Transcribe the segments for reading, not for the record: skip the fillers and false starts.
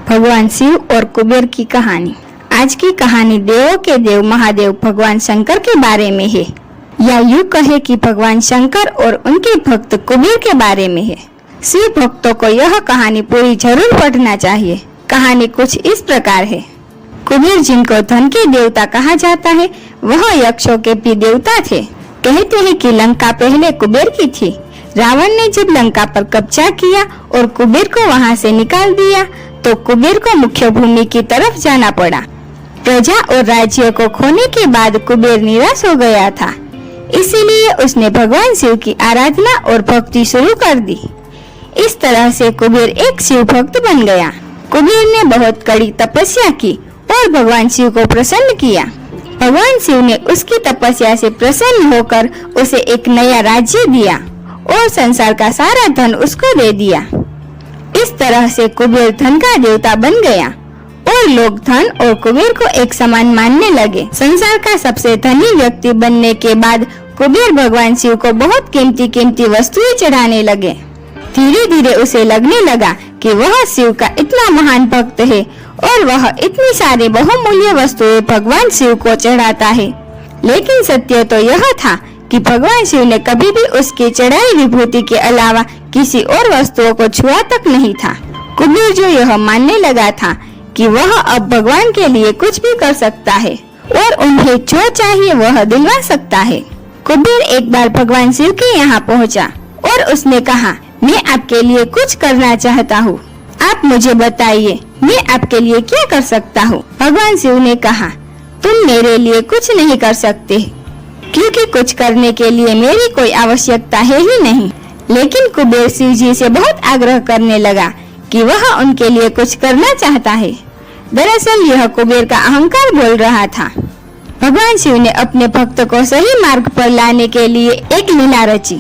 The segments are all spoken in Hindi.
भगवान शिव और कुबेर की कहानी। आज की कहानी देवों के देव महादेव भगवान शंकर के बारे में है, या यूं कहे कि भगवान शंकर और उनके भक्त कुबेर के बारे में है। शिव भक्तों को यह कहानी पूरी जरूर पढ़ना चाहिए। कहानी कुछ इस प्रकार है। कुबेर, जिनको धन के देवता कहा जाता है, वह यक्षों के भी देवता थे। कहते हैं कि लंका पहले कुबेर की थी। रावण ने जब लंका पर कब्जा किया और कुबेर को वहां से निकाल दिया, तो कुबेर को मुख्य भूमि की तरफ जाना पड़ा। प्रजा और राज्य को खोने के बाद कुबेर निराश हो गया था, इसीलिए उसने भगवान शिव की आराधना और भक्ति शुरू कर दी। इस तरह से कुबेर एक शिव भक्त बन गया। कुबेर ने बहुत कड़ी तपस्या की और भगवान शिव को प्रसन्न किया। भगवान शिव ने उसकी तपस्या से प्रसन्न होकर उसे एक नया राज्य दिया और संसार का सारा धन उसको दे दिया। इस तरह से कुबेर धन का देवता बन गया और लोग धन और कुबेर को एक समान मानने लगे। संसार का सबसे धनी व्यक्ति बनने के बाद कुबेर भगवान शिव को बहुत कीमती वस्तुएं चढ़ाने लगे। धीरे धीरे उसे लगने लगा कि वह शिव का इतना महान भक्त है और वह इतनी सारी बहुमूल्य वस्तुएं भगवान शिव को चढ़ाता है। लेकिन सत्य तो यह था कि भगवान शिव ने कभी भी उसकी चढ़ाई विभूति के अलावा किसी और वस्तुओं को छुआ तक नहीं था। कुबेर जो यह मानने लगा था कि वह अब भगवान के लिए कुछ भी कर सकता है और उन्हें जो चाहिए वह दिलवा सकता है। कुबेर एक बार भगवान शिव के यहाँ पहुँचा और उसने कहा, मैं आपके लिए कुछ करना चाहता हूँ, आप मुझे बताइए मैं आपके लिए क्या कर सकता हूँ। भगवान शिव ने कहा, तुम मेरे लिए कुछ नहीं कर सकते, क्योंकि कुछ करने के लिए मेरी कोई आवश्यकता है ही नहीं। लेकिन कुबेर शिव जी से बहुत आग्रह करने लगा कि वह उनके लिए कुछ करना चाहता है। दरअसल यह कुबेर का अहंकार बोल रहा था। भगवान शिव ने अपने भक्त को सही मार्ग पर लाने के लिए एक लीला रची।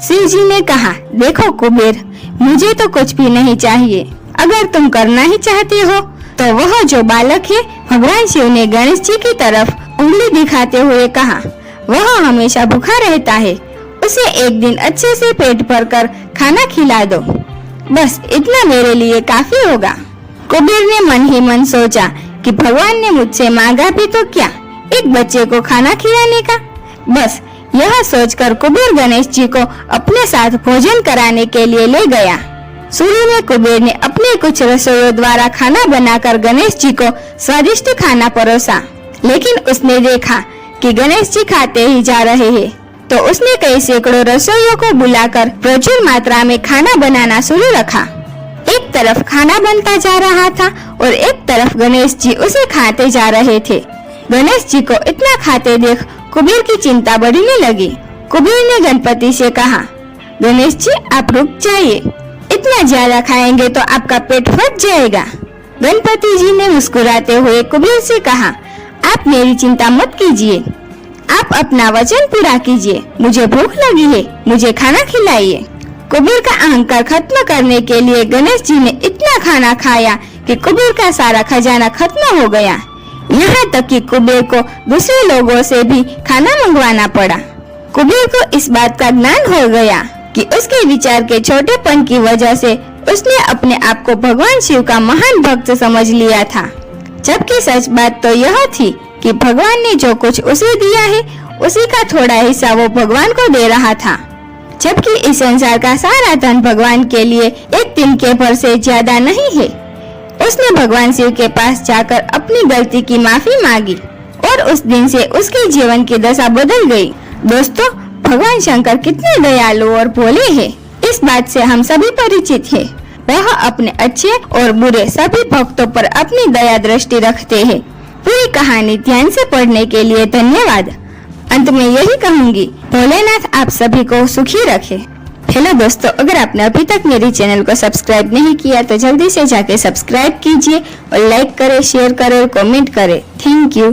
शिव जी ने कहा, देखो कुबेर, मुझे तो कुछ भी नहीं चाहिए। अगर तुम करना ही चाहते हो तो वह जो बालक है, भगवान शिव ने गणेश जी की तरफ उंगली दिखाते हुए कहा, वह हमेशा भूखा रहता है, उसे एक दिन अच्छे से पेट भरकर खाना खिला दो, बस इतना मेरे लिए काफी होगा। कुबेर ने मन ही मन सोचा कि भगवान ने मुझसे मांगा भी तो क्या, एक बच्चे को खाना खिलाने का। बस यह सोचकर कुबेर गणेश जी को अपने साथ भोजन कराने के लिए ले गया। शुरू में कुबेर ने अपने कुछ रसोइयों द्वारा खाना बनाकर गणेश जी को स्वादिष्ट खाना परोसा, लेकिन उसने देखा कि गणेश जी खाते ही जा रहे हैं, तो उसने कई सैकड़ों रसोइयों को बुलाकर प्रचुर मात्रा में खाना बनाना शुरू रखा। एक तरफ खाना बनता जा रहा था और एक तरफ गणेश जी उसे खाते जा रहे थे। गणेश जी को इतना खाते देख कुबेर की चिंता बढ़ने लगी। कुबेर ने गणपति से कहा, गणेश जी आप रुक जाइए, इतना ज्यादा खाएंगे तो आपका पेट फट जाएगा। गणपति जी ने मुस्कुराते हुए कुबेर से कहा, आप मेरी चिंता मत कीजिए, आप अपना वचन पूरा कीजिए, मुझे भूख लगी है, मुझे खाना खिलाइए। कुबेर का अहंकार खत्म करने के लिए गणेश जी ने इतना खाना खाया कि कुबेर का सारा खजाना खत्म हो गया। यहाँ तक कि कुबेर को दूसरे लोगों से भी खाना मंगवाना पड़ा। कुबेर को इस बात का ज्ञान हो गया कि उसके विचार के छोटेपन की वजह से उसने अपने आप को भगवान शिव का महान भक्त समझ लिया था, जबकि सच बात तो यह थी कि भगवान ने जो कुछ उसे दिया है, उसी का थोड़ा हिस्सा वो भगवान को दे रहा था, जबकि इस संसार का सारा धन भगवान के लिए एक दिन के भर से ज्यादा नहीं है। उसने भगवान शिव के पास जाकर अपनी गलती की माफी मांगी और उस दिन से उसके जीवन की दशा बदल गई। दोस्तों, भगवान शंकर कितने दयालु और भोले हैं, इस बात से हम सभी परिचित हैं। वह अपने अच्छे और बुरे सभी भक्तों पर अपनी दया दृष्टि रखते हैं। पूरी कहानी ध्यान से पढ़ने के लिए धन्यवाद। अंत में यही कहूँगी, भोलेनाथ आप सभी को सुखी रखे। हेलो दोस्तों, अगर आपने अभी तक मेरी चैनल को सब्सक्राइब नहीं किया तो जल्दी से जाके सब्सक्राइब कीजिए और लाइक करें, शेयर करें और कमेंट करें। Thank you.